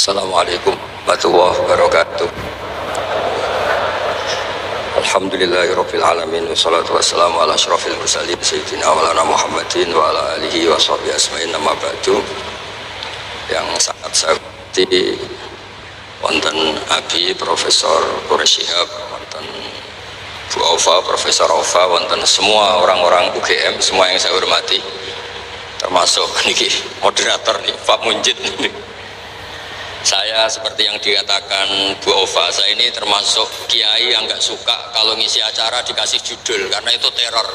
Assalamualaikum warahmatullahi wabarakatuh. Alhamdulillahirabbil alamin wassalatu wassalamu ala asyrofil mursalin sayyidina maulana Muhammadin wa ala alihi wa sahbihi asma'in amma ba'du. Yang sangat saya hormati wonten Abi Profesor Quraish Shihab, wonten Bu Aufa, Profesor Aufa, wonten semua orang-orang UGM, semua yang saya hormati, termasuk niki moderator nih Pak Munjid nih. Saya seperti yang dikatakan Bu Ova, saya ini termasuk kiai yang nggak suka kalau ngisi acara dikasih judul, karena itu teror.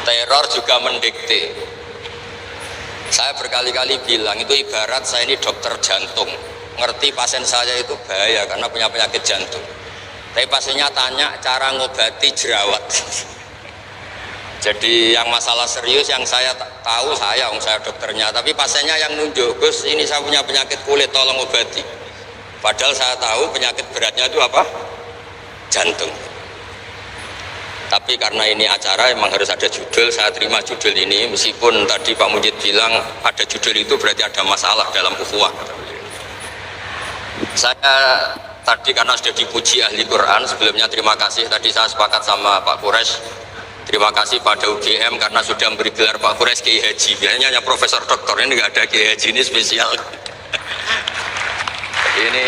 Teror juga mendikte. Saya berkali-kali bilang itu ibarat saya ini dokter jantung, ngerti pasien saya itu bahaya karena punya penyakit jantung, tapi pasiennya tanya cara ngobati jerawat. Jadi yang masalah serius yang saya tahu saya dokternya, tapi pasiennya yang nunjuk, Gus ini saya punya penyakit kulit tolong obati. Padahal saya tahu penyakit beratnya itu apa? Jantung. Tapi karena ini acara memang harus ada judul, saya terima judul ini meskipun tadi Pak Mujid bilang ada judul itu berarti ada masalah dalam ukhuwah. Saya tadi karena sudah dipuji ahli Quran, sebelumnya terima kasih, tadi saya sepakat sama Pak Quraish. Terima kasih pada UGM karena sudah memberi gelar Pak Quraish Kiai Haji. Biasanya hanya Profesor Doktor, ini nggak ada Kiai Haji, ini spesial. Ini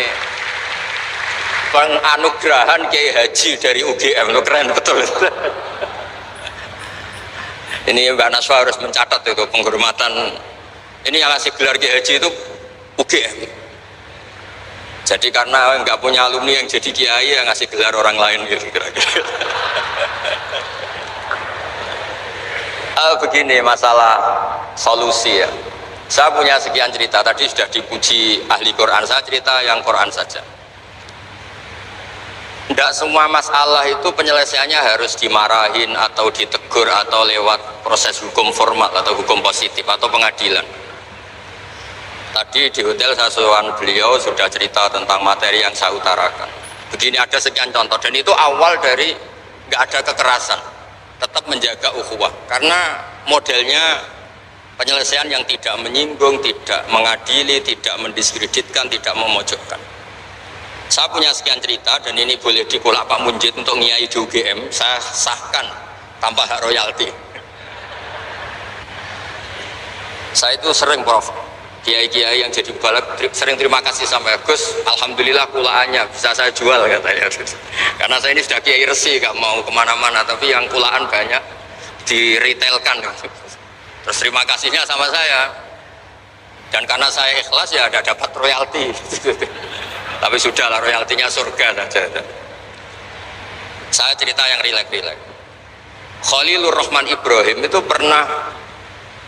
penganugerahan Kiai Haji dari UGM, lo keren betul. Ini Mbak Naswa harus mencatat itu penghormatan. Ini yang ngasih gelar Kiai Haji itu UGM. Jadi karena nggak punya alumni yang jadi kiai, yang ngasih gelar orang lain gitu kira-kira. Begini masalah solusi ya. Saya punya sekian cerita, tadi sudah dipuji ahli Quran, saya cerita yang Quran saja. Tidak semua masalah itu penyelesaiannya harus dimarahin atau ditegur atau lewat proses hukum formal atau hukum positif atau pengadilan. Tadi di hotel saya sowan beliau sudah cerita tentang materi yang saya utarakan. Begini ada sekian contoh, dan itu awal dari nggak ada kekerasan, tetap menjaga ukhuwah, karena modelnya penyelesaian yang tidak menyinggung, tidak mengadili, tidak mendiskreditkan, tidak memojokkan. Saya punya sekian cerita dan ini boleh dikolak Pak Munjid untuk ngiai di UGM, saya sahkan tanpa hak royalti. Saya itu sering Prof, kiai-kiai yang jadi mubalak sering terima kasih sama Gus, alhamdulillah kulaannya bisa saya jual katanya. Karena saya ini sudah kiai resi, gak mau kemana-mana, tapi yang kulaan banyak diretailkan. Terus terima kasihnya sama saya, dan karena saya ikhlas ya ada dapat royalti. Tapi sudahlah, royaltinya surga saja. Saya cerita yang rileks. Khalilur Rahman Ibrahim itu pernah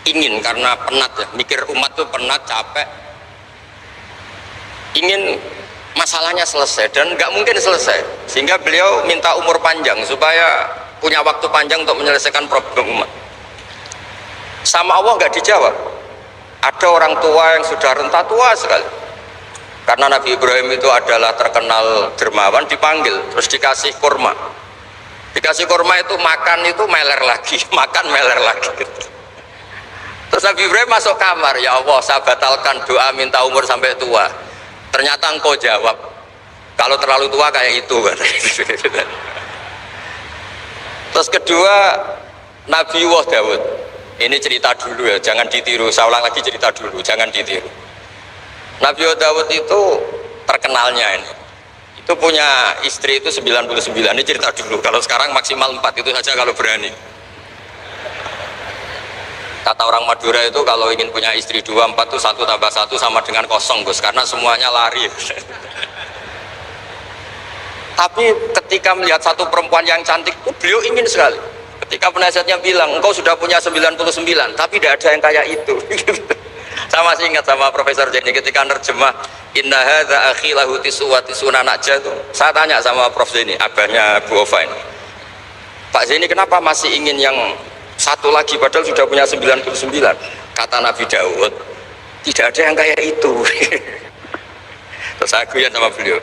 ingin, karena penat ya, mikir umat tuh penat, capek, ingin masalahnya selesai dan nggak mungkin selesai, sehingga beliau minta umur panjang supaya punya waktu panjang untuk menyelesaikan problem umat. Sama Allah nggak dijawab. Ada orang tua yang sudah renta tua sekali, karena Nabi Ibrahim itu adalah terkenal dermawan, dipanggil terus dikasih kurma. Dikasih kurma itu makan itu meler lagi, makan meler lagi. Terus Nabi Ibrahim masuk kamar, ya Allah saya batalkan doa minta umur sampai tua. Ternyata engkau jawab, kalau terlalu tua kayak itu. Terus kedua, Nabi Dawud, ini cerita dulu ya, jangan ditiru, saya ulang lagi cerita dulu, jangan ditiru. Nabi Dawud itu terkenalnya ini, itu punya istri itu 99, ini cerita dulu, kalau sekarang maksimal 4 itu saja kalau berani. Kata orang Madura itu kalau ingin punya istri 2, 4 itu 1 tambah 1 sama dengan 0 Gus, karena semuanya lari. Tapi ketika melihat satu perempuan yang cantik itu beliau ingin sekali. Ketika penasihatnya bilang engkau sudah punya 99 tapi tidak ada yang kayak itu. Saya masih ingat sama Profesor Jenny ketika nerjemah inna hadza akhi lahu tisuna najah itu. Saya tanya sama Prof Jenny, abahnya Bu Ova ini, Pak Jenny kenapa masih ingin yang satu lagi padahal sudah punya 99? Kata Nabi Daud, tidak ada yang kayak itu. Terus saya guyon sama beliau,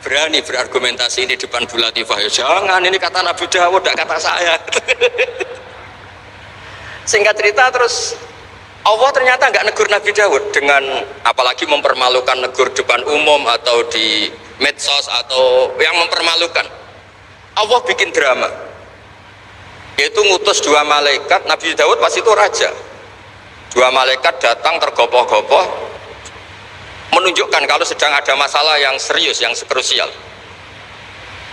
berani berargumentasi ini depan Bu Latifah, ya jangan, ini kata Nabi Daud, tidak kata saya. Singkat cerita terus Allah ternyata nggak negur Nabi Daud dengan apalagi mempermalukan, negur depan umum atau di medsos atau yang mempermalukan. Allah bikin drama, yaitu ngutus 2 malaikat. Nabi Daud pas itu raja, 2 malaikat datang tergopoh-gopoh menunjukkan kalau sedang ada masalah yang serius, yang krusial.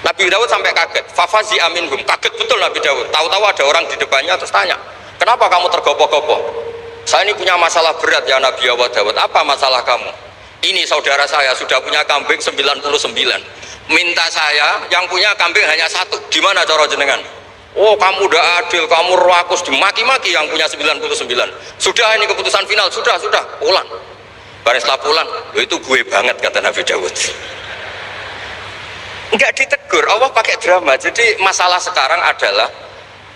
Nabi Daud sampai kaget, fafazi aminhum, kaget betul Nabi Daud. Tahu-tahu ada orang di depannya terus tanya, kenapa kamu tergopoh-gopoh? Saya ini punya masalah berat ya Nabi Allah Daud. Apa masalah kamu? Ini saudara saya sudah punya kambing 99, minta saya yang punya kambing hanya 1. Gimana cara jenengan? Oh kamu udah adil, kamu rakus, dimaki-maki yang punya 99. Sudah ini keputusan final, sudah pulang. Bareng setelah pulang, itu gue banget kata Nabi Daud. Enggak ditegur, Allah pakai drama. Jadi masalah sekarang adalah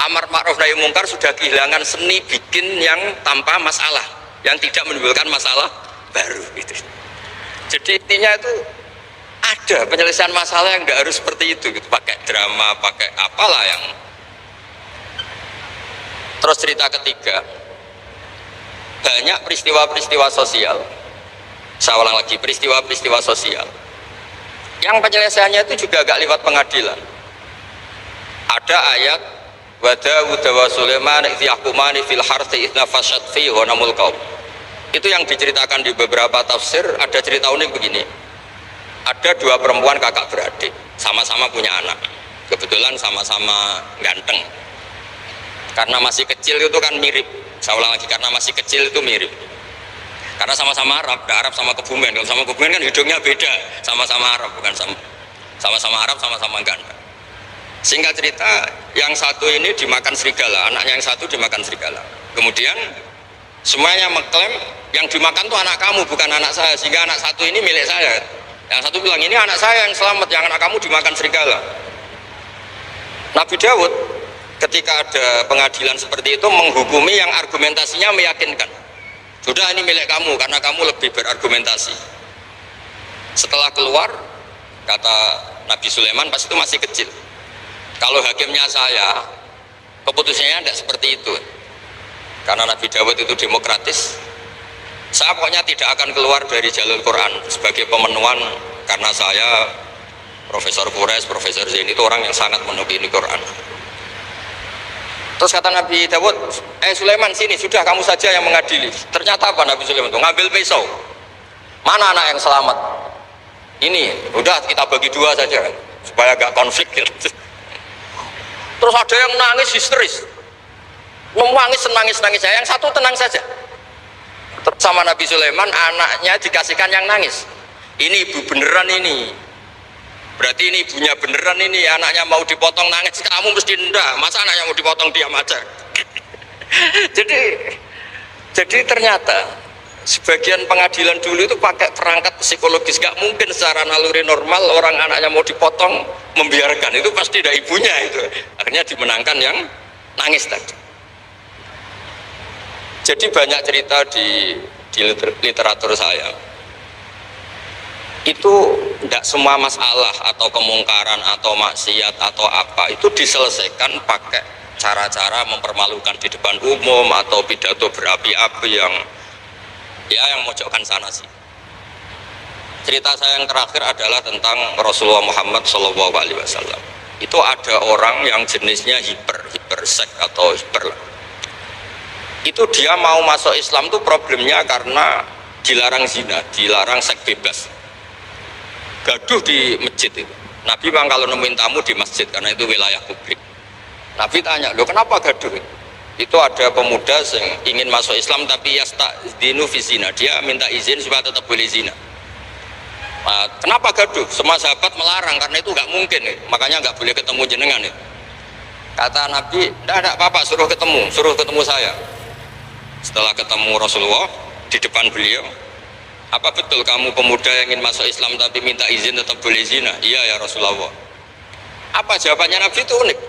amar ma'ruf nahi mungkar sudah kehilangan seni bikin yang tanpa masalah, yang tidak menimbulkan masalah baru gitu. Jadi intinya itu ada penyelesaian masalah yang enggak harus seperti itu gitu, pakai drama, pakai apalah yang. Terus cerita ketiga, banyak peristiwa-peristiwa sosial. Saya ulang lagi, peristiwa-peristiwa sosial yang penyelesaiannya itu juga agak lewat pengadilan. Ada ayat wa Dawud wa Sulaiman idh yahkumani fil harthi idh nafashat fihi ghanamul qaum. Itu yang diceritakan di beberapa tafsir. Ada cerita unik begini, ada 2 perempuan kakak beradik, sama-sama punya anak, kebetulan sama-sama ganteng. Karena masih kecil itu kan mirip. Saya ulang lagi, karena masih kecil itu mirip. Karena sama-sama Arab, Arab sama Kebumen. Kalau sama Kebumen kan hidungnya beda, sama-sama Arab, bukan sama-sama Arab, sama-sama ganteng. Singkat cerita, yang satu ini dimakan serigala, anaknya yang satu dimakan serigala. Kemudian semuanya mengklaim yang dimakan tuh anak kamu, bukan anak saya, sehingga anak satu ini milik saya. Yang satu bilang ini anak saya yang selamat, yang anak kamu dimakan serigala. Nabi Daud ketika ada pengadilan seperti itu menghukumi yang argumentasinya meyakinkan. Sudah ini milik kamu karena kamu lebih berargumentasi. Setelah keluar, kata Nabi Sulaiman pas itu masih kecil, kalau hakimnya saya, keputusannya tidak seperti itu. Karena Nabi Dawud itu demokratis, saya pokoknya tidak akan keluar dari jalur Quran sebagai pemenuhan, karena saya Profesor Quraisy, Profesor Zain itu orang yang sangat menekuni Quran. Terus kata Nabi Dawud, Sulaiman sini, sudah kamu saja yang mengadili. Ternyata apa Nabi Sulaiman itu? Ngambil pisau. Mana anak yang selamat? Ini, udah kita bagi 2 saja, supaya gak konflik gitu. Terus ada yang nangis histeris, menangis nangis saya, yang satu tenang saja. Terus sama Nabi Sulaiman, anaknya dikasihkan yang nangis. Ini ibu beneran ini, berarti ini ibunya beneran ini, anaknya mau dipotong nangis, kamu mesti ndak, masa anaknya mau dipotong diam aja. jadi ternyata sebagian pengadilan dulu itu pakai perangkat psikologis, gak mungkin secara naluri normal orang anaknya mau dipotong membiarkan, itu pasti ada ibunya itu. Akhirnya dimenangkan yang nangis tadi. Jadi banyak cerita di literatur saya, itu tidak semua masalah atau kemungkaran atau maksiat atau apa itu diselesaikan pakai cara-cara mempermalukan di depan umum atau pidato berapi-api yang mojokkan sana sih. Cerita saya yang terakhir adalah tentang Rasulullah Muhammad SAW. Itu ada orang yang jenisnya hipersek atau hiper. Itu dia mau masuk Islam tuh problemnya karena dilarang zina, dilarang seks bebas. Gaduh di masjid itu. Nabi bang kalau nemuin tamu di masjid karena itu wilayah publik. Nabi tanya, loh kenapa gaduh? Itu ada pemuda yang ingin masuk Islam tapi yasta'dinu fi zina, dia minta izin supaya tetap boleh zina. Nah, kenapa gaduh? Semua sahabat melarang karena itu nggak mungkin, makanya nggak boleh ketemu jenengan. Kata Nabi, tidak apa-apa, suruh ketemu saya. Setelah ketemu Rasulullah di depan beliau, apa betul kamu pemuda yang ingin masuk Islam tapi minta izin tetap boleh zina? Iya ya Rasulullah. Apa jawabannya Nabi itu unik.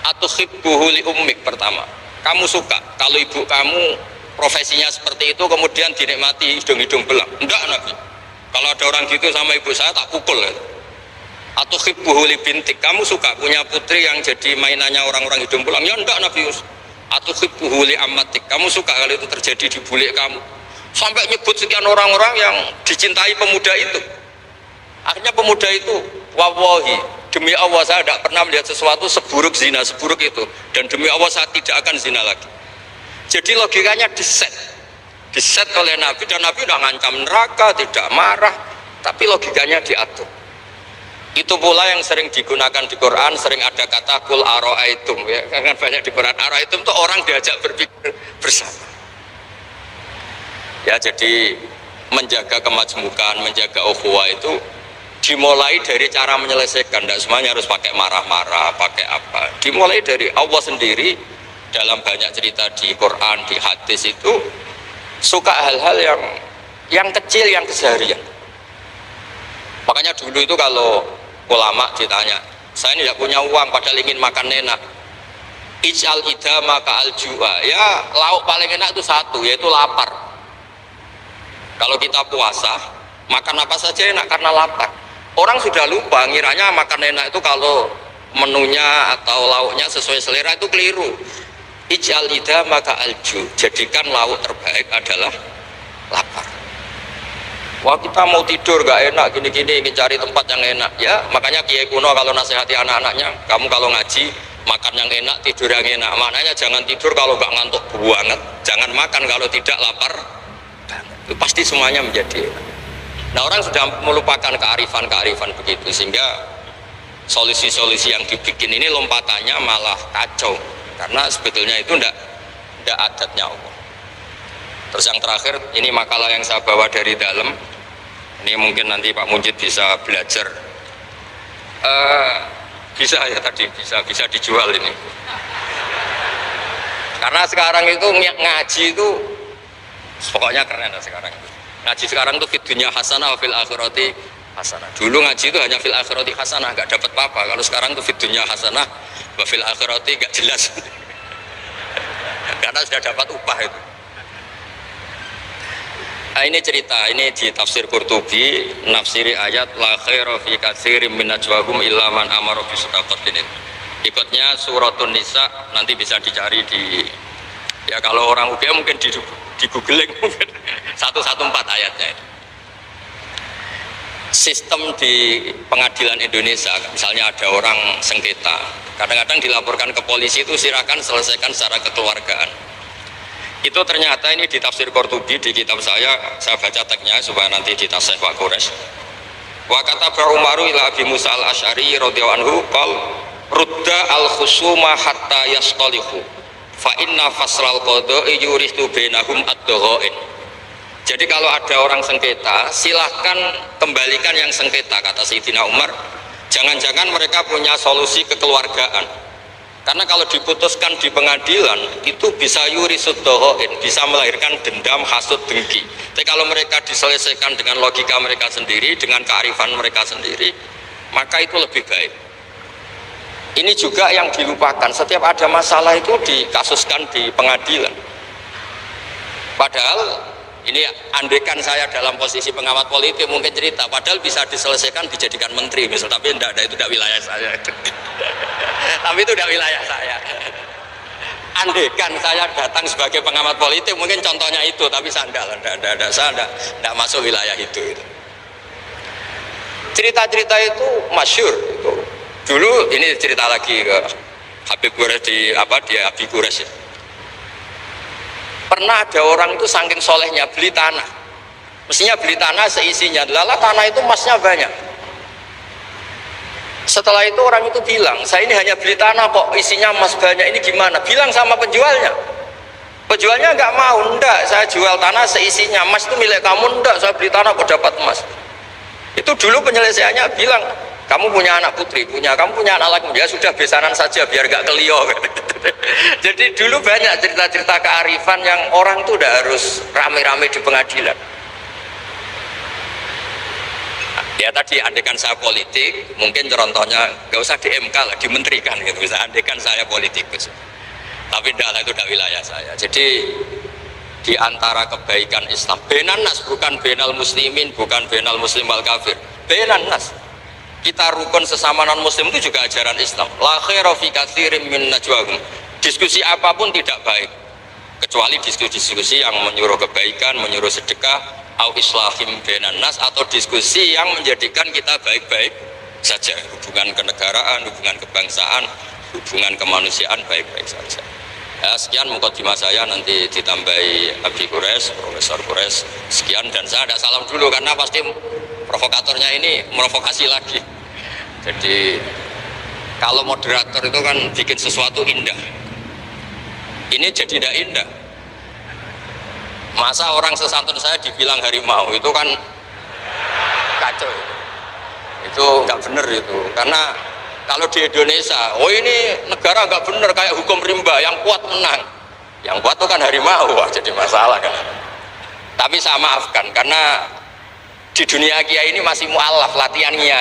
Atuhibbuhu li ummik, pertama, kamu suka kalau ibu kamu profesinya seperti itu kemudian dinikmati hidung-hidung belang? Enggak Nabi, kalau ada orang gitu sama ibu saya tak pukul. Atuhibbuhu li bintik, kamu suka punya putri yang jadi mainannya orang-orang hidung belang? Ya enggak Nabi. atau hibbuhu li ammatik, kamu suka kalau itu terjadi di bule kamu, sampai nyebut sekian orang-orang yang dicintai pemuda itu. Akhirnya pemuda itu, wallahi, demi Allah saya tidak pernah melihat sesuatu seburuk zina, seburuk itu, dan demi Allah saya tidak akan zina lagi. Jadi logikanya diset oleh Nabi, dan Nabi udah ngancam neraka, tidak marah, tapi logikanya diatur. Itu pula yang sering digunakan di Quran, sering ada kata kul aro'aitum, ya kan banyak di Quran. Aro'aitum itu orang diajak berpikir bersama. Ya, jadi menjaga kemajmukan, menjaga ukhuwah itu dimulai dari cara menyelesaikan. Tidak semuanya harus pakai marah-marah, pakai apa. Dimulai dari Allah sendiri. Dalam banyak cerita di Quran, di hadis itu suka hal-hal yang kecil, yang keseharian. Makanya dulu itu kalau ulama ditanya, saya ini tidak punya uang padahal ingin makan enak, ij'al idama ka'al ju'a, ya lauk paling enak itu satu, yaitu lapar. Kalau kita puasa makan apa saja enak karena lapar. Orang sudah lupa, ngiranya makan enak itu kalau menunya atau lauknya sesuai selera, itu keliru. Ij'al idama ka'al ju', jadikan lauk terbaik adalah lapar. Wah, kita mau tidur gak enak gini-gini, ingin cari tempat yang enak. Ya makanya Kiai kuno kalau nasihati anak-anaknya, kamu kalau ngaji makan yang enak, tidur yang enak. Maknanya jangan tidur kalau gak ngantuk banget, jangan makan kalau tidak lapar. Itu pasti semuanya menjadi enak. Nah, orang sudah melupakan kearifan begitu, sehingga solusi-solusi yang dibikin ini lompatannya malah kacau, karena sebetulnya itu tidak adatnya Allah. Terus yang terakhir, ini makalah yang saya bawa dari dalam. Ini mungkin nanti Pak Munjid bisa belajar. Bisa ya tadi, bisa dijual ini. Karena sekarang itu ngaji itu pokoknya keren lah sekarang. Ngaji sekarang itu fid dunya hasanah wa fil akhirati hasanah. Dulu ngaji itu hanya fil akhirati hasanah, nggak dapat apa-apa. Kalau sekarang itu fid dunya hasanah wa fil akhirati nggak jelas. Karena sudah dapat upah itu. Nah, ini cerita, ini di tafsir Qurtubi, nafsiri ayat la khaira fi katsirin min najwahum illa man amara bi shadaqatin. Ikutnya suratun Nisa, nanti bisa dicari di, ya kalau orang UGM mungkin di googling mungkin 114 ayatnya. Sistem di pengadilan Indonesia, misalnya ada orang sengketa, kadang-kadang dilaporkan ke polisi itu silakan selesaikan secara kekeluargaan. Itu ternyata ini di tafsir Qurtubi, di kitab saya baca teksnya supaya nanti ditasih Pak Quraisy. Wa kataba Umaru ila Abi Musa al-Asy'ari radhiyallahu anhu qal rudda al-khusuma hatta yastalihu fa inna fasral qada'i yuristu bainahum ad-dhaghain. Jadi kalau ada orang sengketa, silahkan kembalikan yang sengketa, kata Sayyidina Umar. Jangan-jangan mereka punya solusi kekeluargaan. Karena kalau diputuskan di pengadilan itu bisa yurisud dohoin, bisa melahirkan dendam, hasud, dengki. Tapi kalau mereka diselesaikan dengan logika mereka sendiri, dengan kearifan mereka sendiri, maka itu lebih baik. Ini juga yang dilupakan. Setiap ada masalah itu dikasuskan di pengadilan. Padahal ini andekan saya dalam posisi pengamat politik mungkin cerita, padahal bisa diselesaikan dijadikan menteri misal, tapi enggak, itu tidak wilayah saya. Tapi itu tidak wilayah saya. Andekan saya datang sebagai pengamat politik mungkin contohnya itu, tapi saya tidak masuk wilayah itu. Cerita-cerita itu masyhur itu. Dulu ini cerita lagi ke Habib Quraisy di Abi Quraisy. Pernah ada orang itu saking solehnya beli tanah, mestinya beli tanah seisinya, lala tanah itu emasnya banyak. Setelah itu orang itu bilang, saya ini hanya beli tanah kok isinya emas banyak, ini gimana? Bilang sama penjualnya. Penjualnya nggak mau, enggak, saya jual tanah seisinya, emas itu milik kamu, enggak, saya beli tanah kok dapat emas. Itu dulu penyelesaiannya bilang, kamu punya anak putri, kamu punya anak laki, ya sudah besanan saja biar gak kelio. Jadi dulu banyak cerita-cerita kearifan yang orang tuh udah harus rame-rame di pengadilan. Ya tadi andekan saya politik, mungkin contohnya gak usah di MK lah, dimenterikan gitu, bisa andekan saya politikus. Tapi enggak, itu udah wilayah saya. Jadi di antara kebaikan Islam, benan nas, bukan benal muslimin, bukan benal muslim wal kafir, benan nas. Kita rukun sesama non muslim itu juga ajaran Islam. La khaira fi katsirin min najwahum. Diskusi apapun tidak baik, kecuali diskusi-diskusi yang menyuruh kebaikan, menyuruh sedekah, au islahim bainan nas, atau diskusi yang menjadikan kita baik-baik saja, hubungan kenegaraan, hubungan kebangsaan, hubungan kemanusiaan baik-baik saja. Ya, sekian mukadimah saya, nanti ditambahi Abi Quraisy, Profesor Quraisy. Sekian, dan saya ada salam dulu karena pasti provokatornya ini merovokasi lagi. Jadi kalau moderator itu kan bikin sesuatu indah, ini jadi tidak indah. Masa orang sesantun saya dibilang harimau, itu kan kacau. Itu nggak bener itu, karena kalau di Indonesia, oh ini negara nggak bener, kayak hukum rimba, yang kuat menang, yang kuat itu kan harimau, wah jadi masalah kan. Tapi saya maafkan, karena di dunia kiai ini masih mu'alaf latihannya.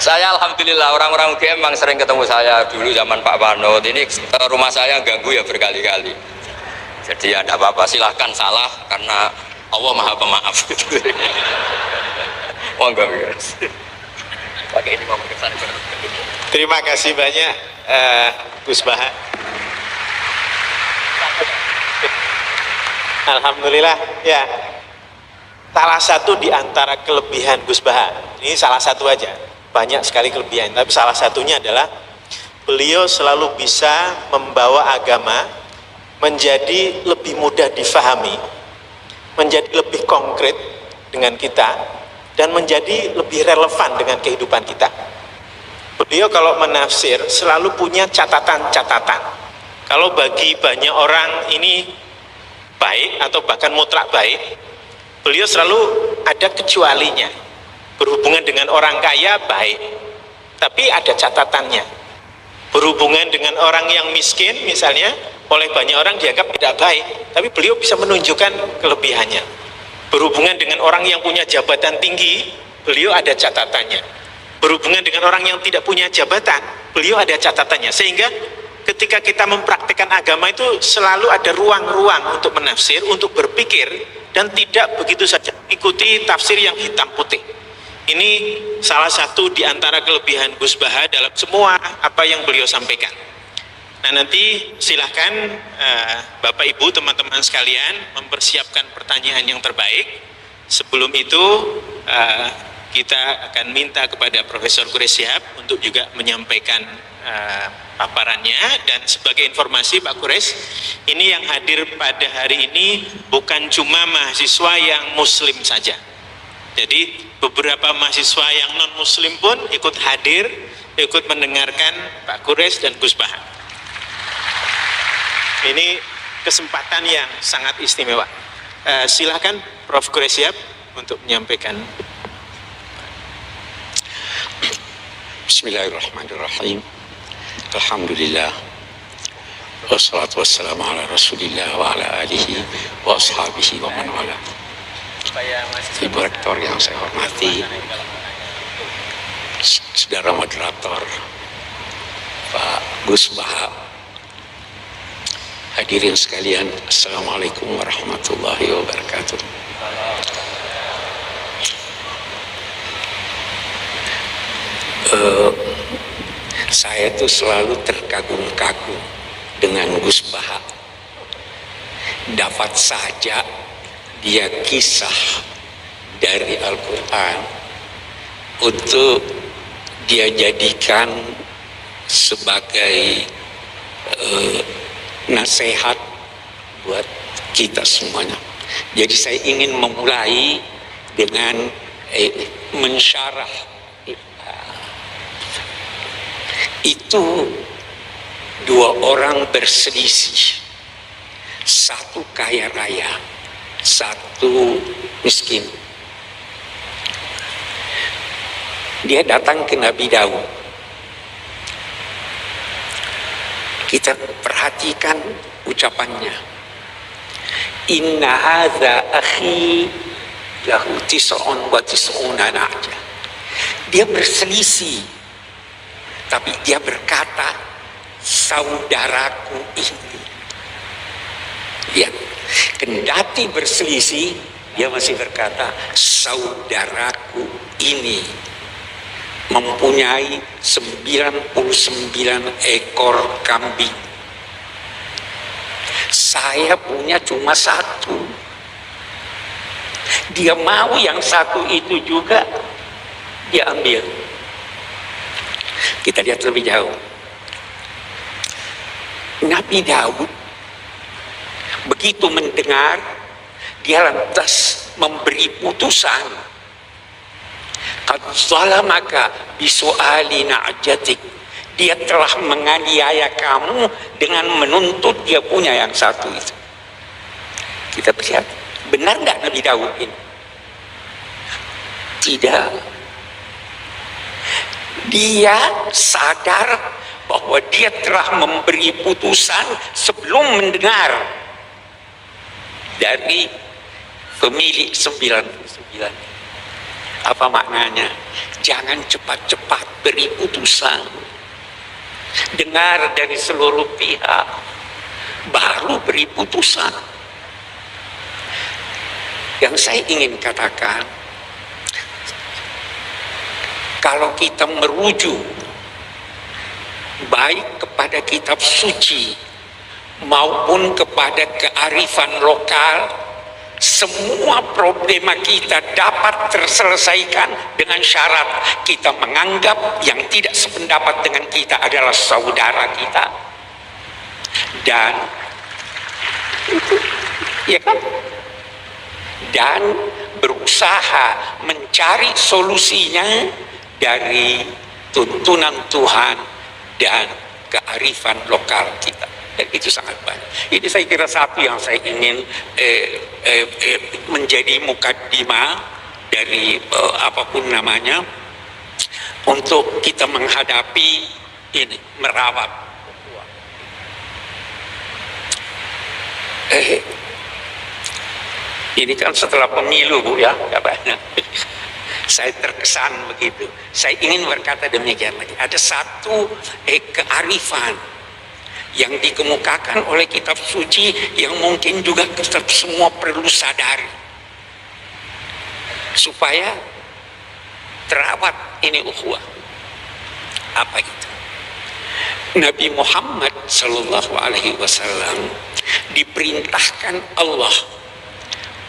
Saya alhamdulillah orang-orang UGM memang sering ketemu saya dulu zaman Pak Panut. Ini rumah saya ganggu ya berkali-kali. Jadi ada apa-apa silahkan salah, karena Allah Maha Pemaaf. Monggo guys. Pakai ini mau kesan. Terima kasih banyak Gus Baha. Alhamdulillah ya. Salah satu di antara kelebihan Gus Baha, ini salah satu aja, banyak sekali kelebihan, tapi salah satunya adalah beliau selalu bisa membawa agama menjadi lebih mudah difahami, menjadi lebih konkret dengan kita, dan menjadi lebih relevan dengan kehidupan kita. Beliau kalau menafsir selalu punya catatan-catatan. Kalau bagi banyak orang ini baik atau bahkan mutlak baik, beliau selalu ada kecualinya. Berhubungan dengan orang kaya baik, tapi ada catatannya. Berhubungan dengan orang yang miskin misalnya, oleh banyak orang dianggap tidak baik, tapi beliau bisa menunjukkan kelebihannya. Berhubungan dengan orang yang punya jabatan tinggi, beliau ada catatannya. Berhubungan dengan orang yang tidak punya jabatan, beliau ada catatannya. Sehingga ketika kita mempraktikkan agama itu selalu ada ruang-ruang untuk menafsir, untuk berpikir, dan tidak begitu saja ikuti tafsir yang hitam putih. Ini salah satu di antara kelebihan Gus Baha dalam semua apa yang beliau sampaikan. Nah, nanti silahkan Bapak Ibu teman-teman sekalian mempersiapkan pertanyaan yang terbaik. Sebelum itu kita akan minta kepada Profesor Quraisy Shihab untuk juga menyampaikan paparannya. Dan sebagai informasi Pak Quraisy, ini yang hadir pada hari ini bukan cuma mahasiswa yang muslim saja. Jadi beberapa mahasiswa yang non muslim pun ikut hadir, ikut mendengarkan Pak Quraisy dan Gus Baha. Ini kesempatan yang sangat istimewa. Silakan Prof. Quraisy Shihab untuk menyampaikan. Bismillahirrahmanirrahim. Alhamdulillah. Wassalatu wassalamu ala Rasulillah wa ala alihi wa ashabihi wa man wala. Ibu Rektor yang saya hormati, saudara moderator, Pak Gus Baha, hadirin sekalian, assalamualaikum warahmatullahi wabarakatuh. Saya tuh selalu terkagum-kagum dengan Gus Baha. Dapat saja dia kisah dari Al-Quran untuk dia jadikan sebagai nasihat buat kita semuanya. Jadi saya ingin memulai dengan mensyarah itu. Dua orang berselisih, satu kaya raya, satu miskin. Dia datang ke Nabi Daud. Kita perhatikan ucapannya. Inna hadza akhi lahu tis'un wa tis'una na'jah. Dia berselisih, tapi dia berkata, saudaraku ini. Lihat, kendati berselisih, dia masih berkata, saudaraku ini. mempunyai 99 ekor kambing. Saya punya cuma satu. Dia mau yang satu itu juga dia ambil. Kita lihat lebih jauh. Nabi Daud begitu mendengar, dia lantas memberi putusan. Qad zalamaka bisu'ali na'jatik. Dia telah menganiaya kamu dengan menuntut dia punya yang satu itu. Kita lihat, benar nggak Nabi Daud ini? Tidak. Dia sadar bahwa dia telah memberi putusan sebelum mendengar dari pemilik 99. Apa maknanya? Jangan cepat-cepat beri putusan. Dengar dari seluruh pihak, baru beri putusan. Yang saya ingin katakan, kalau kita merujuk baik kepada kitab suci maupun kepada kearifan lokal, semua problema kita dapat terselesaikan dengan syarat kita menganggap yang tidak sependapat dengan kita adalah saudara kita, dan ya kan, dan berusaha mencari solusinya dari tuntunan Tuhan dan kearifan lokal kita. Dan itu sangat banyak. Ini saya kira satu yang saya ingin menjadi mukaddimah dari apapun namanya, untuk kita menghadapi ini, merawat. Ini kan setelah pemilu, Bu, ya, katanya. Saya terkesan begitu. Saya ingin berkata demikian lagi. Ada satu kearifan yang dikemukakan oleh kitab suci yang mungkin juga kita semua perlu sadari supaya terawat ini ukhuwah. Apa itu? Nabi Muhammad sallallahu alaihi wasallam diperintahkan Allah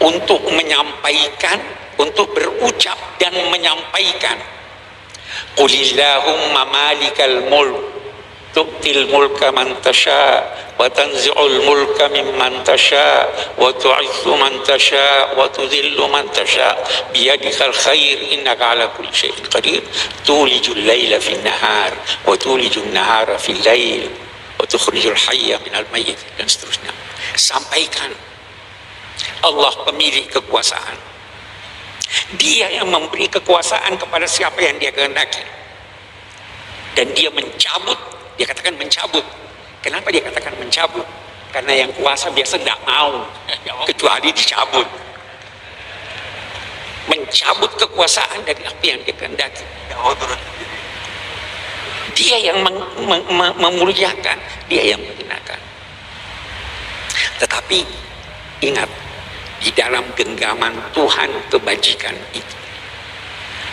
untuk menyampaikan, untuk berucap dan menyampaikan, Qulillahumma malikal mulk tu'til mulka man tasha wa tanzi'ul mulka mimman tasha wa tu'izzu man tasha wa tudhillu man tasha biyadikal khair innaka ala kulli syai'in qadir tulijul laila fin nahar wa tulijul nahara fil lail wa tukhrijul hayya minal mayyit, dan seterusnya. Sampaikan, Allah pemilik kekuasaan. Dia yang memberi kekuasaan kepada siapa yang dia kehendaki, dan dia mencabut. Dia katakan mencabut. Kenapa dia katakan mencabut? Karena yang kuasa biasa tidak mau, kecuali dicabut. Mencabut kekuasaan dari apa yang dia kehendaki. Dia yang memuliakan, dia yang menghinakan. Tetapi ingat, di dalam genggaman Tuhan kebajikan itu,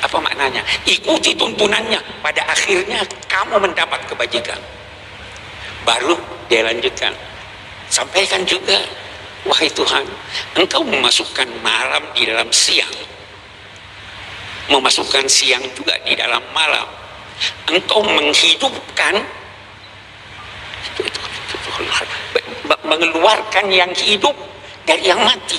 apa maknanya? Ikuti tuntunannya, pada akhirnya kamu mendapat kebajikan. Baru dia lanjutkan, sampaikan juga, wahai Tuhan, Engkau memasukkan malam di dalam siang, memasukkan siang juga di dalam malam. Engkau menghidupkan, mengeluarkan yang hidup dari yang mati,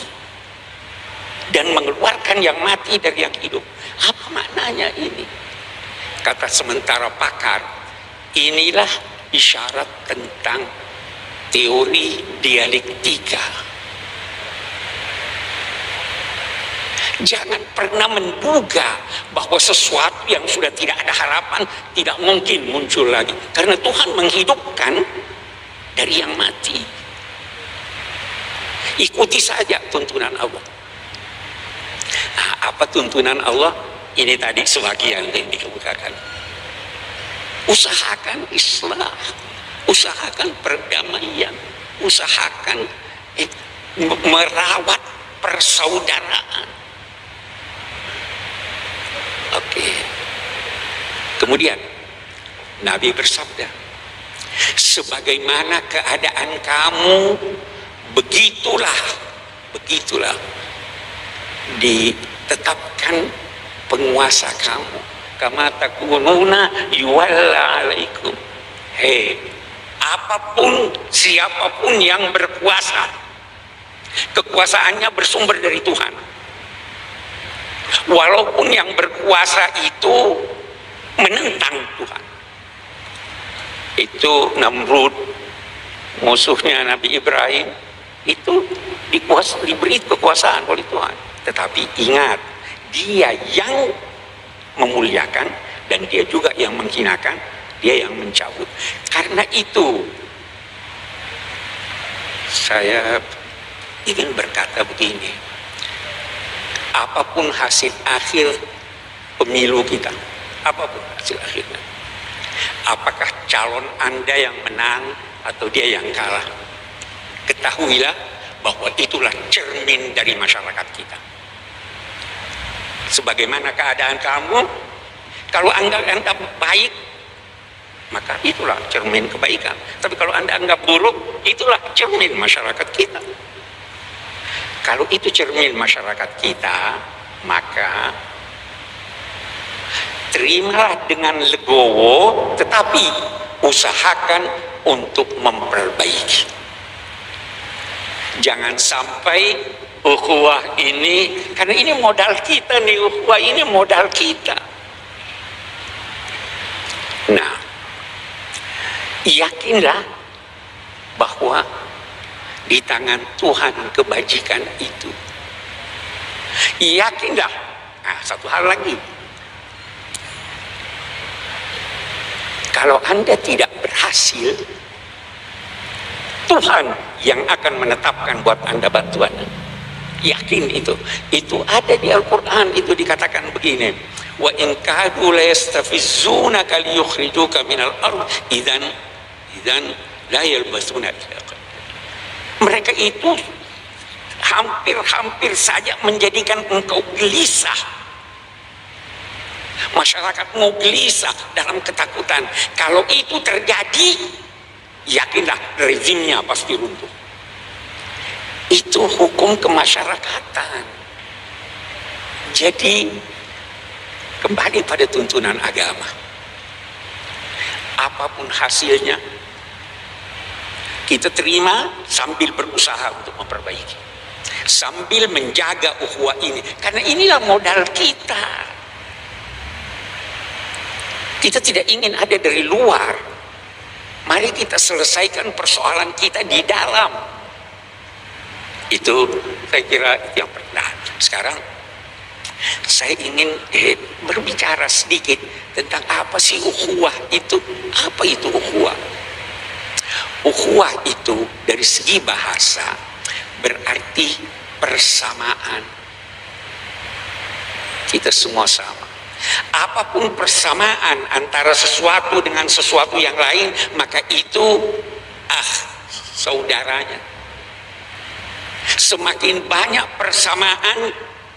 dan mengeluarkan yang mati dari yang hidup. Apa maknanya ini? Kata sementara pakar, inilah isyarat tentang teori dialektika. Jangan pernah menduga bahwa sesuatu yang sudah tidak ada harapan tidak mungkin muncul lagi, karena Tuhan menghidupkan dari yang mati. Ikuti saja tuntunan Allah. Nah, apa tuntunan Allah? Ini tadi sebagian yang dikemukakan. Usahakan islah, usahakan perdamaian, usahakan merawat persaudaraan. Oke. Kemudian Nabi bersabda, sebagaimana keadaan kamu, begitulah ditetapkan penguasa kamu. Kama takununa yuwalla alaikum. Apapun, siapapun yang berkuasa, kekuasaannya bersumber dari Tuhan. Walaupun yang berkuasa itu menentang Tuhan. Itu Namrud, musuhnya Nabi Ibrahim, itu diberi kekuasaan oleh Tuhan. Tetapi ingat, dia yang memuliakan dan dia juga yang menghinakan, dia yang mencabut. Karena itu saya ingin berkata begini, apapun hasil akhir pemilu kita, apapun hasil akhirnya, apakah calon Anda yang menang atau dia yang kalah, ketahuilah bahwa itulah cermin dari masyarakat kita. Sebagaimana keadaan kamu, kalau Anda anggap baik, maka itulah cermin kebaikan. Tapi kalau Anda anggap buruk, itulah cermin masyarakat kita. Kalau itu cermin masyarakat kita, maka terimalah dengan legowo, tetapi usahakan untuk memperbaiki. Jangan sampai ukhuwah ini, karena ini modal kita nih, ukhuwah ini modal kita. Nah, yakinlah bahwa di tangan Tuhan kebajikan itu. Yakinlah. Nah, satu hal lagi. Kalau Anda tidak berhasil, Tuhan yang akan menetapkan buat Anda bantuan. Yakin itu. Itu ada di Al-Quran, itu dikatakan begini. Wa in kadu la yastafizzunaka liyukhrijuka minal ard idzan la yalbasuna illa. Mereka itu hampir saja menjadikan engkau gelisah. Masyarakatmu gelisah dalam ketakutan. Kalau itu terjadi, yakinlah rezimnya pasti runtuh. Itu hukum kemasyarakatan. Jadi kembali pada tuntunan agama. Apapun hasilnya, kita terima sambil berusaha untuk memperbaiki, sambil menjaga ukhuwah ini, karena inilah modal kita. Kita tidak ingin ada dari luar. Mari kita selesaikan persoalan kita di dalam. Itu saya kira yang pernah. Sekarang saya ingin berbicara sedikit tentang apa sih ukhuwah itu. Apa itu ukhuwah? Ukhuwah itu dari segi bahasa berarti persamaan. Kita semua sama. Apapun persamaan antara sesuatu dengan sesuatu yang lain, maka itu saudaranya. Semakin banyak persamaan,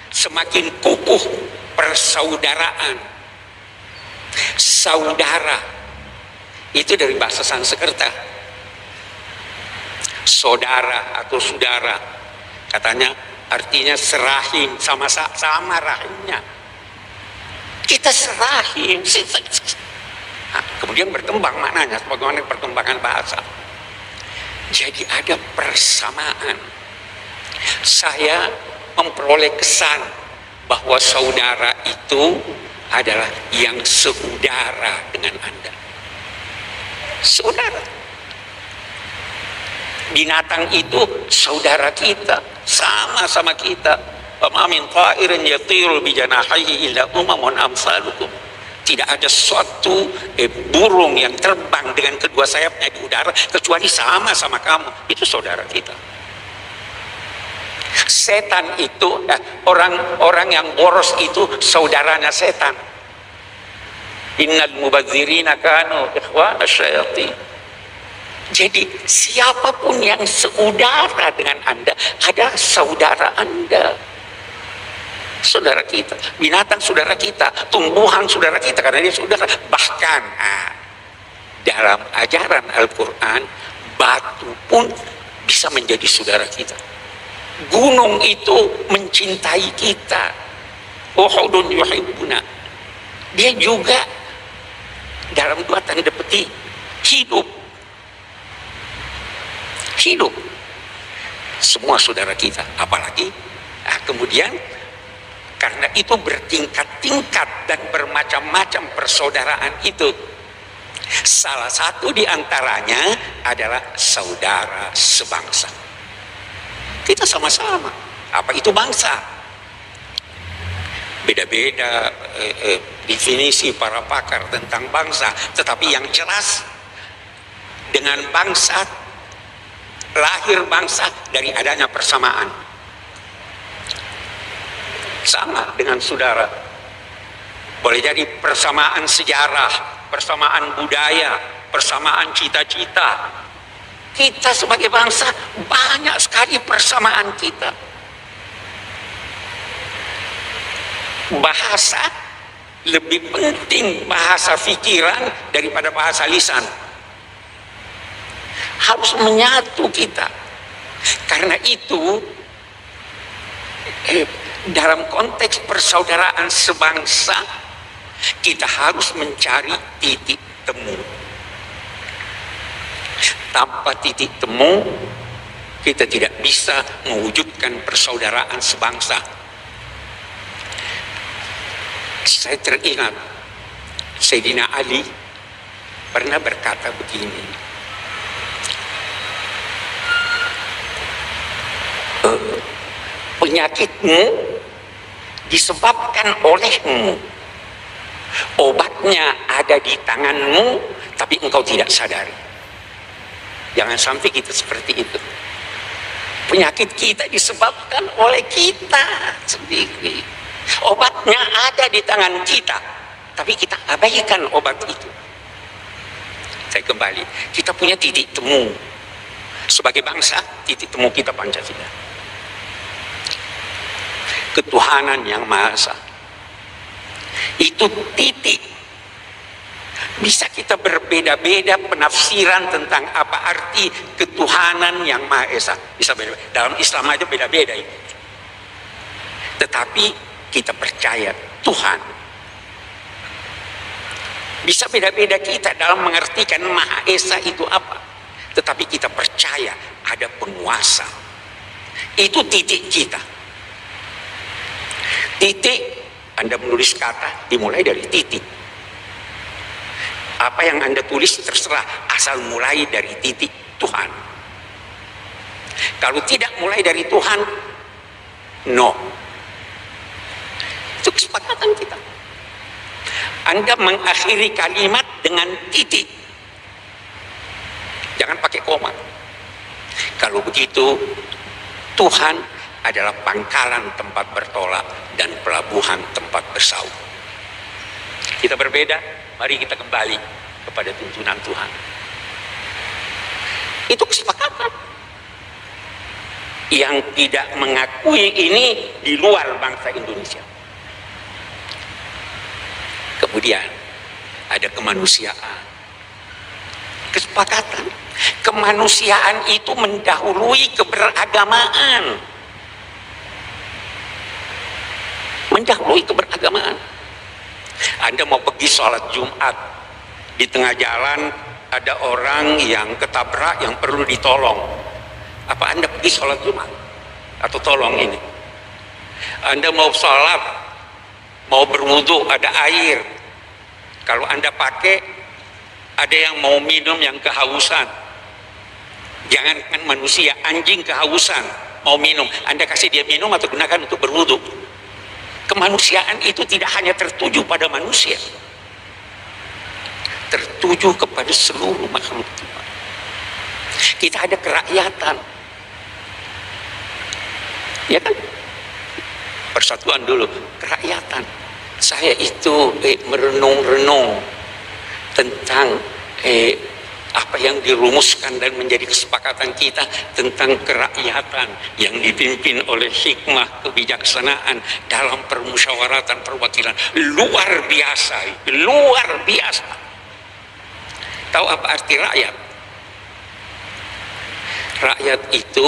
semakin kukuh persaudaraan. Saudara itu dari bahasa Sanskerta, saudara atau saudara, katanya artinya serahim, sama rahimnya. Kita serahim. Nah, kemudian berkembang maknanya sebagaimana perkembangan bahasa. Jadi ada persamaan. Saya memperoleh kesan bahwa saudara itu adalah yang seudara dengan Anda. Saudara. Binatang itu saudara kita, sama-sama kita. Wa min ta'irin yatiru bi janahihi illa umamun amsalukum. Tidak ada suatu burung yang terbang dengan kedua sayapnya di udara kecuali sama-sama kamu. Itu saudara kita. Setan itu, orang yang boros itu saudaranya setan. Innal mubadzirina kanu ikhwana syayatin. Jadi siapapun yang seudara dengan Anda adalah saudara Anda. saudara kita, binatang saudara kita, tumbuhan saudara kita, karena dia saudara. Bahkan dalam ajaran Al-Quran, batu pun bisa menjadi saudara kita. Gunung itu mencintai kita. Uhudun yuhibbuna. Dia juga dalam dua tanda petik hidup. Semua saudara kita. Apalagi kemudian karena itu bertingkat-tingkat dan bermacam-macam persaudaraan itu. Salah satu di antaranya adalah saudara sebangsa. Kita sama-sama. Apa itu bangsa? Beda-beda definisi para pakar tentang bangsa. Tetapi yang jelas, dengan bangsa, lahir bangsa dari adanya persamaan. Sama dengan saudara. Boleh jadi persamaan sejarah, persamaan budaya, persamaan cita-cita. Kita sebagai bangsa banyak sekali persamaan kita. Bahasa lebih penting, bahasa pikiran daripada bahasa lisan. Harus menyatu kita. Karena itu dalam konteks persaudaraan sebangsa, kita harus mencari titik temu. Tanpa titik temu, kita tidak bisa mewujudkan persaudaraan sebangsa. Saya teringat Sayyidina Ali pernah berkata begini, penyakitmu disebabkan olehmu, obatnya ada di tanganmu, tapi engkau tidak sadari. Jangan sampai kita seperti itu. Penyakit kita disebabkan oleh kita sendiri. Obatnya ada di tangan kita, tapi kita abaikan obat itu. Saya kembali, kita punya titik temu. Sebagai bangsa, titik temu kita Pancasila. Ketuhanan yang Maha Esa. Itu titik. Bisa kita berbeda-beda penafsiran tentang apa arti ketuhanan yang Maha Esa. Bisa beda. Dalam Islam aja beda-beda itu. Tetapi kita percaya Tuhan. Bisa beda-beda kita dalam mengertikan Maha Esa itu apa. Tetapi kita percaya ada penguasa. Itu titik kita. Titik, Anda menulis kata dimulai dari titik. Apa yang Anda tulis terserah, asal mulai dari titik Tuhan. Kalau tidak mulai dari Tuhan, no. Itu kesepakatan kita. Anda mengakhiri kalimat dengan titik. Jangan pakai koma. Kalau begitu, Tuhan adalah pangkalan tempat bertolak dan pelabuhan tempat bersau. Kita berbeda, mari kita kembali kepada tuntunan Tuhan. Itu kesepakatan. Yang tidak mengakui ini di luar bangsa Indonesia. Kemudian ada kemanusiaan. Kesepakatan. Kemanusiaan itu mendahului keberagamaan. Mendahului keberagamaan. Anda mau pergi sholat Jumat, di tengah jalan ada orang yang ketabrak yang perlu ditolong. Apa Anda pergi sholat Jumat? Atau tolong ini? Anda mau sholat, mau berwudu, ada air. Kalau Anda pakai, ada yang mau minum yang kehausan. Jangankan manusia, anjing kehausan, mau minum. Anda kasih dia minum atau gunakan untuk berwudu. Kemanusiaan itu tidak hanya tertuju pada manusia, tertuju kepada seluruh makhluk Tuhan. Kita ada kerakyatan, ya kan? Persatuan dulu, kerakyatan. Saya itu merenung-renung tentang apa yang dirumuskan dan menjadi kesepakatan kita tentang kerakyatan yang dipimpin oleh hikmah kebijaksanaan dalam permusyawaratan perwakilan. Luar biasa, luar biasa. Tahu apa arti rakyat? Rakyat itu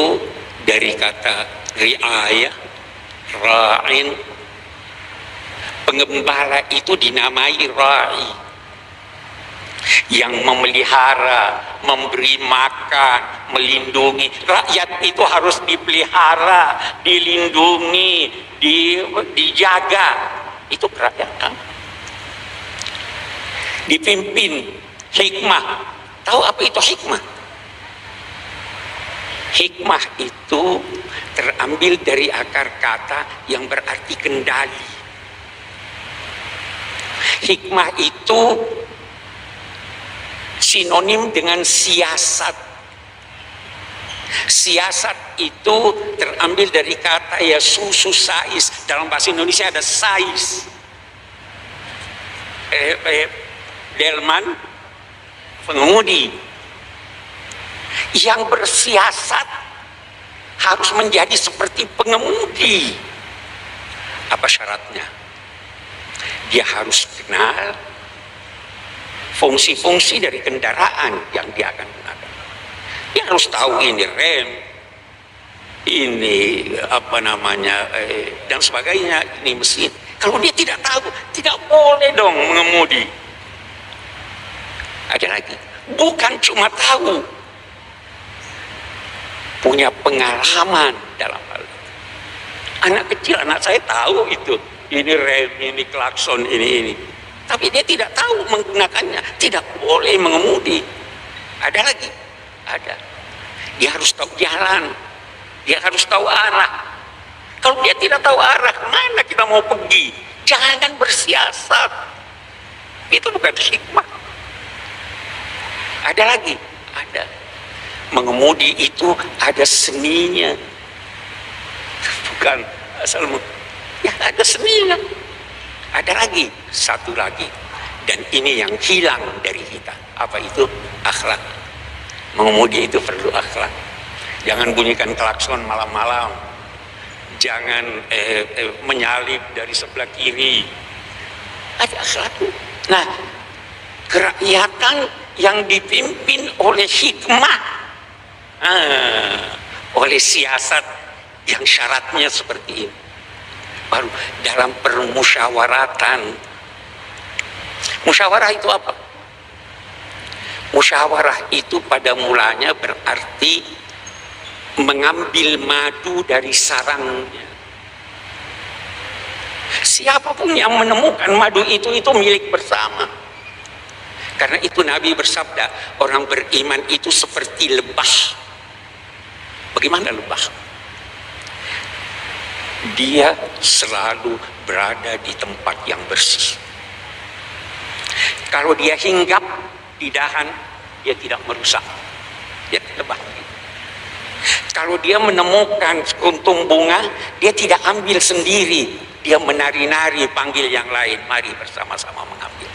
dari kata riayah, ra'in. Pengembala itu dinamai ra'i, yang memelihara, memberi makan, melindungi. Rakyat itu harus dipelihara, dilindungi, dijaga. Itu kerakyatan. Dipimpin hikmah. Tahu apa itu hikmah? Hikmah itu terambil dari akar kata yang berarti kendali. Hikmah itu sinonim dengan siasat. Siasat itu terambil dari kata ya susu sais. Dalam bahasa Indonesia ada sais. Delman, pengemudi. Yang bersiasat harus menjadi seperti pengemudi. Apa syaratnya? Dia harus kenal fungsi-fungsi dari kendaraan yang dia akan gunakan. Dia harus tahu ini rem, ini apa namanya, dan sebagainya, ini mesin. Kalau dia tidak tahu, tidak boleh dong mengemudi. Ada lagi, bukan cuma tahu, punya pengalaman dalam hal itu. Anak kecil, anak saya tahu itu. Ini rem, ini klakson, ini. Tapi dia tidak tahu menggunakannya. Tidak boleh mengemudi. Ada lagi? Ada. Dia harus tahu jalan. Dia harus tahu arah. Kalau dia tidak tahu arah, kemana kita mau pergi? Jangan bersiasat. Itu bukan hikmah. Ada lagi? Ada. Mengemudi itu ada seninya. Bukan asal ya, ada seninya. Ada lagi, satu lagi, dan ini yang hilang dari kita. Apa itu? Akhlak. Mengemudi itu perlu akhlak. Jangan bunyikan klakson malam-malam. Jangan menyalip dari sebelah kiri. Ada akhlak. Nah, kerakyatan yang dipimpin oleh hikmah, oleh siasat yang syaratnya seperti ini. Baru dalam permusyawaratan. Musyawarah itu apa? Musyawarah itu pada mulanya berarti mengambil madu dari sarangnya. Siapapun yang menemukan madu itu milik bersama. Karena itu Nabi bersabda, orang beriman itu seperti lebah. Bagaimana lebah? Dia selalu berada di tempat yang bersih. Kalau dia hinggap di dahan, dia tidak merusak. Dia lebah. Kalau dia menemukan kuntum bunga, dia tidak ambil sendiri. Dia menari-nari panggil yang lain, mari bersama-sama mengambil.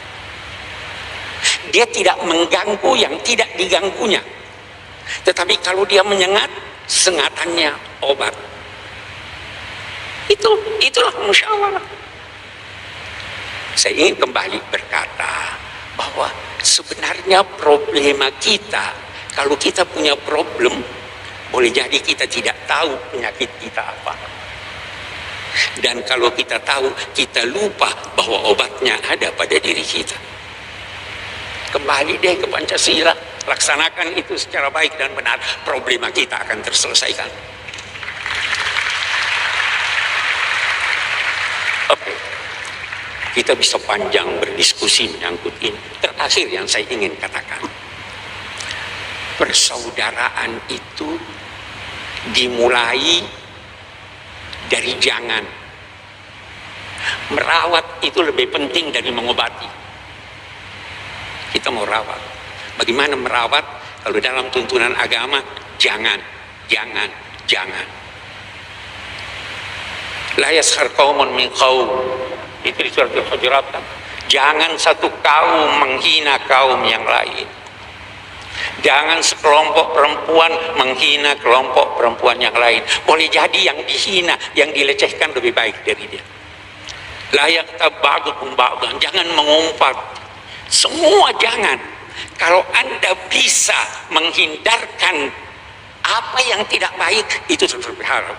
Dia tidak mengganggu yang tidak diganggunya. Tetapi kalau dia menyengat, sengatannya obat. Itulah musyawarah. Saya ingin kembali berkata bahwa sebenarnya problema kita, kalau kita punya problem, boleh jadi kita tidak tahu penyakit kita apa. Dan kalau kita tahu, kita lupa bahwa obatnya ada pada diri kita. Kembali deh ke Pancasila, laksanakan itu secara baik dan benar, problema kita akan terselesaikan. Oke, kita bisa panjang berdiskusi menyangkut ini. Terakhir yang saya ingin katakan, persaudaraan itu dimulai dari jangan. Merawat itu lebih penting dari mengobati. Kita mau rawat. Bagaimana merawat? Kalau dalam tuntunan agama, jangan. La yaskhar qaumun min qaum. Itu di surat Al-Hujurat kan. Jangan satu kaum menghina kaum yang lain. Jangan sekelompok perempuan menghina kelompok perempuan yang lain. Boleh jadi yang dihina, yang dilecehkan lebih baik dari dia. La yaghtab ba'dukum ba'dan, jangan mengumpat. Semua jangan. Kalau Anda bisa menghindarkan apa yang tidak baik, itu berpahala.